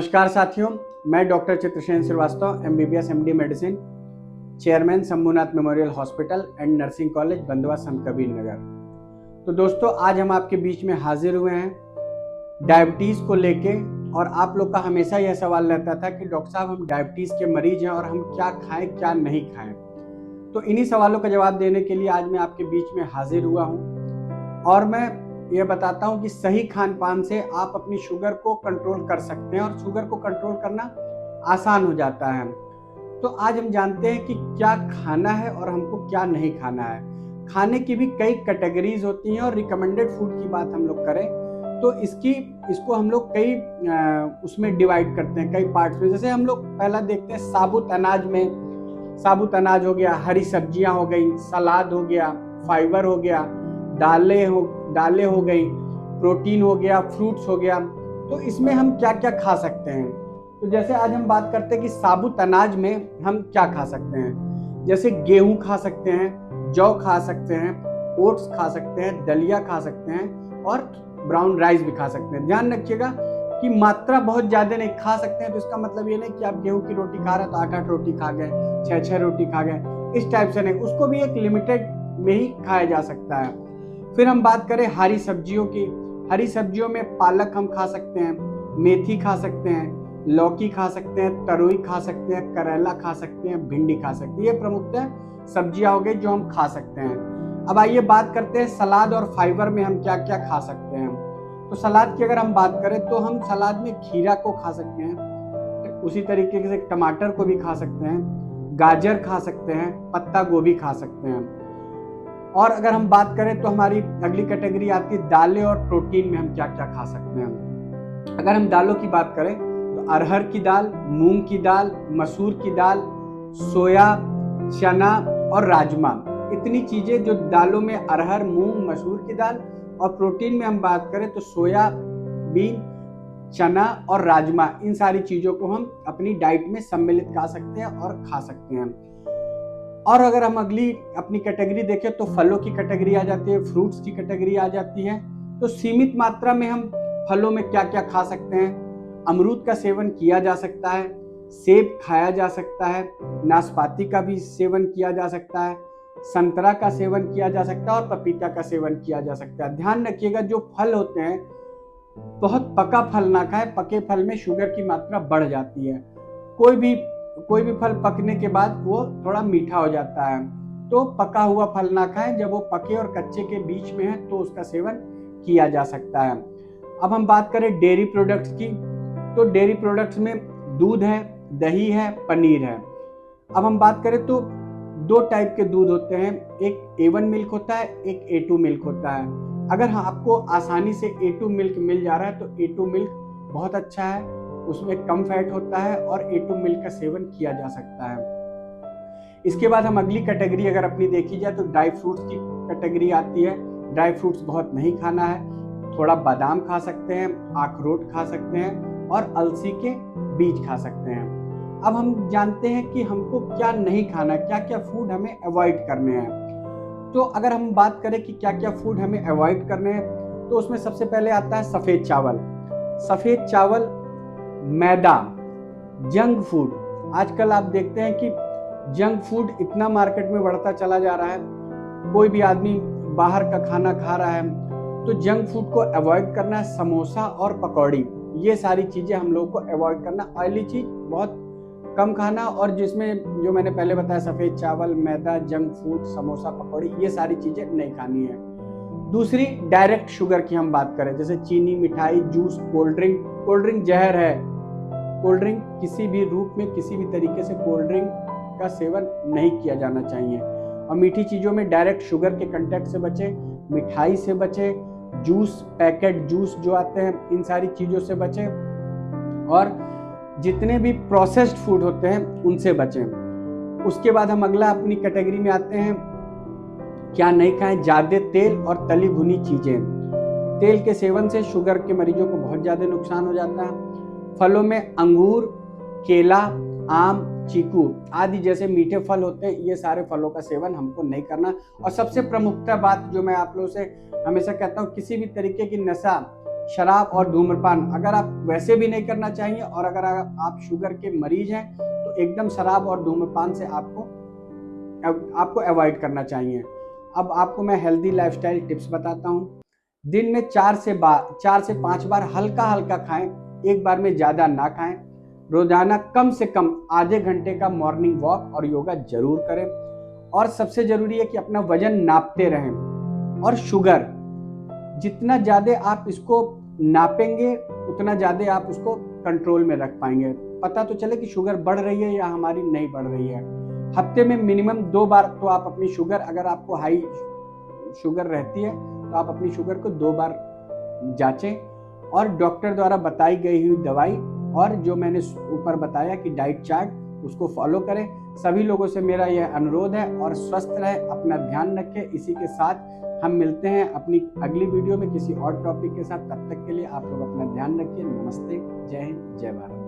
नमस्कार साथियों, मैं doctor Chitrasen Srivastava, MBBS MD medicine, chairman Shambhunath memorial hospital and nursing college, Bandwa, Sant Kabir नगर। तो दोस्तों, आज हम आपके बीच में हाजिर हुए हैं डायबिटीज़ को लेके। और आप लोग का हमेशा यह सवाल रहता था कि डॉक्टर साहब, हम डायबिटीज़ के मरीज हैं और हम क्या खाएं क्या नहीं खाएं। तो इन्हीं सवालों का जवाब देने के लिए आज मैं आपके बीच में हाजिर हुआ हूँ और मैं ये बताता हूँ कि सही खान पान से आप अपनी शुगर को कंट्रोल कर सकते हैं और शुगर को कंट्रोल करना आसान हो जाता है। तो आज हम जानते हैं कि क्या खाना है और हमको क्या नहीं खाना है। खाने की भी कई कैटेगरीज होती हैं और रिकमेंडेड फूड की बात हम लोग करें तो इसको हम लोग कई उसमें डिवाइड करते हैं, कई पार्ट्स में। जैसे हम लोग पहला देखते हैं साबुत अनाज में, साबुत अनाज हो गया, हरी सब्जियां हो गई, सलाद हो गया, फाइबर हो गया, दालें हो गई, प्रोटीन हो गया, फ्रूट्स हो गया। तो इसमें हम क्या क्या खा सकते हैं। तो जैसे आज हम बात करते हैं कि साबुत अनाज में हम क्या खा सकते हैं। जैसे गेहूं खा सकते हैं, जौ खा सकते हैं, ओट्स खा सकते हैं, दलिया खा सकते हैं और ब्राउन राइस भी खा सकते हैं। ध्यान रखिएगा कि मात्रा बहुत ज्यादा नहीं खा सकते हैं। तो इसका मतलब ये नहीं कि आप गेहूं की रोटी खा रहे हैं तो 8-8 रोटी खा गए, 6-6 रोटी खा गए, इस टाइप से नहीं। उसको भी एक लिमिटेड में ही खाया जा सकता है। फिर हम बात करें हरी सब्जियों की। हरी सब्जियों में पालक हम खा सकते हैं, मेथी खा सकते हैं, लौकी खा सकते हैं, तरोई खा सकते हैं, करेला खा सकते हैं, भिंडी खा सकते हैं। ये प्रमुखतः सब्जियां हो गई जो हम खा सकते हैं। अब आइए बात करते हैं सलाद और फाइबर में हम क्या क्या खा सकते हैं। तो सलाद की अगर हम बात करें तो हम सलाद में खीरा को खा सकते हैं, उसी तरीके से टमाटर को भी खा सकते हैं, गाजर खा सकते हैं, पत्ता गोभी खा सकते हैं। और अगर हम बात करें तो हमारी अगली कैटेगरी आती है दालें और प्रोटीन में हम क्या क्या खा सकते हैं। अगर हम दालों की बात करें तो अरहर की दाल, मूंग की दाल, मसूर की दाल, सोया, चना और राजमा, इतनी चीजें जो दालों में अरहर, मूंग, मसूर की दाल। और प्रोटीन में हम बात करें तो सोया बीन, चना और राजमा, इन सारी चीजों को हम अपनी डाइट में सम्मिलित कर सकते हैं और खा सकते हैं। और अगर हम अगली अपनी कैटेगरी देखें तो फलों की कैटेगरी आ जाती है, फ्रूट्स की कैटेगरी आ जाती है। तो सीमित मात्रा में हम फलों में क्या क्या खा सकते हैं। अमरूद का सेवन किया जा सकता है, सेब खाया जा सकता है, नाशपाती का भी सेवन किया जा सकता है, संतरा का सेवन किया जा सकता है और पपीता का सेवन किया जा सकता है। ध्यान रखिएगा जो फल होते हैं बहुत पका फल ना खाएं। पके फल में शुगर की मात्रा बढ़ जाती है। कोई भी फल पकने के बाद वो थोड़ा मीठा हो जाता है। तो पका हुआ फल ना खाएं। जब वो पके और कच्चे के बीच में है तो उसका सेवन किया जा सकता है। अब हम बात करें डेयरी प्रोडक्ट्स की, तो डेयरी प्रोडक्ट्स में दूध है, दही है, पनीर है। अब हम बात करें तो 2 टाइप के दूध होते हैं, एक A1 मिल्क होता है, एक A2 मिल्क होता है। अगर आपको आसानी से A2 मिल्क मिल जा रहा है तो A2 मिल्क बहुत अच्छा है, उसमें कम फैट होता है और A2 मिल्क का सेवन किया जा सकता है। इसके बाद हम अगली कैटेगरी अगर अपनी देखी जाए तो ड्राई फ्रूट्स की कैटेगरी आती है। ड्राई फ्रूट्स बहुत नहीं खाना है, थोड़ा बादाम खा सकते हैं, अखरोट खा सकते हैं और अलसी के बीज खा सकते हैं। अब हम जानते हैं कि हमको क्या नहीं खाना, क्या क्या फूड हमें अवॉइड करने हैं। तो अगर हम बात करें कि क्या क्या फूड हमें अवॉइड करने हैं तो उसमें सबसे पहले आता है सफेद चावल। सफेद चावल, मैदा, जंक फूड। आजकल आप देखते हैं कि जंक फूड इतना मार्केट में बढ़ता चला जा रहा है। कोई भी आदमी बाहर का खाना खा रहा है तो जंक फूड को अवॉइड करना है। समोसा और पकौड़ी, ये सारी चीजें हम लोग को अवॉइड करना। ऑयली चीज बहुत कम खाना और जिसमें जो मैंने पहले बताया सफेद चावल, मैदा, जंक फूड, समोसा, पकौड़ी, ये सारी चीजें नहीं खानी है। दूसरी डायरेक्ट शुगर की हम बात करें, जैसे चीनी, मिठाई, जूस, कोल्ड ड्रिंक जहर है। कोल्ड ड्रिंक किसी भी रूप में, किसी भी तरीके से कोल्ड ड्रिंक का सेवन नहीं किया जाना चाहिए। और मीठी चीजों में डायरेक्ट शुगर के कंटेक्ट से बचे, मिठाई से बचे, जूस, पैकेट जूस जो आते हैं, इन सारी चीजों से बचे और जितने भी प्रोसेस्ड फूड होते हैं उनसे बचें। उसके बाद हम अगला अपनी कैटेगरी में आते हैं, क्या नहीं खाएं, ज्यादा तेल और तली भुनी चीजें। तेल के सेवन से शुगर के मरीजों को बहुत ज्यादा नुकसान हो जाता है। फलों में अंगूर, केला, आम, चीकू आदि जैसे मीठे फल होते हैं, ये सारे फलों का सेवन हमको नहीं करना। और सबसे प्रमुखता बात जो मैं आप लोगों से हमेशा कहता हूँ, किसी भी तरीके की नशा शराब और धूम्रपान अगर आप वैसे भी नहीं करना चाहिए, और अगर आप शुगर के मरीज हैं तो एकदम शराब और धूम्रपान से आपको अवॉइड करना चाहिए। अब आपको मैं हेल्दी लाइफस्टाइल टिप्स बताता हूँ। दिन में 4 से 5 बार हल्का हल्का खाएं, एक बार में ज़्यादा ना खाएं। रोजाना कम से कम आधे घंटे का मॉर्निंग वॉक और योगा जरूर करें। और सबसे जरूरी है कि अपना वजन नापते रहें। और शुगर जितना ज़्यादा आप इसको नापेंगे उतना ज़्यादा आप उसको कंट्रोल में रख पाएंगे। पता तो चले कि शुगर बढ़ रही है या हमारी नहीं बढ़ रही है। हफ्ते में मिनिमम 2 बार तो आप अपनी शुगर, अगर आपको हाई शुगर रहती है तो आप अपनी शुगर को 2 बार जांचें, और डॉक्टर द्वारा बताई गई हुई दवाई और जो मैंने ऊपर बताया कि डाइट चार्ट, उसको फॉलो करें। सभी लोगों से मेरा यह अनुरोध है। और स्वस्थ रहे, अपना ध्यान रखें। इसी के साथ हम मिलते हैं अपनी अगली वीडियो में किसी और टॉपिक के साथ। तब तक के लिए आप लोग अपना ध्यान रखिए। नमस्ते, जय हिंद, जय भारत।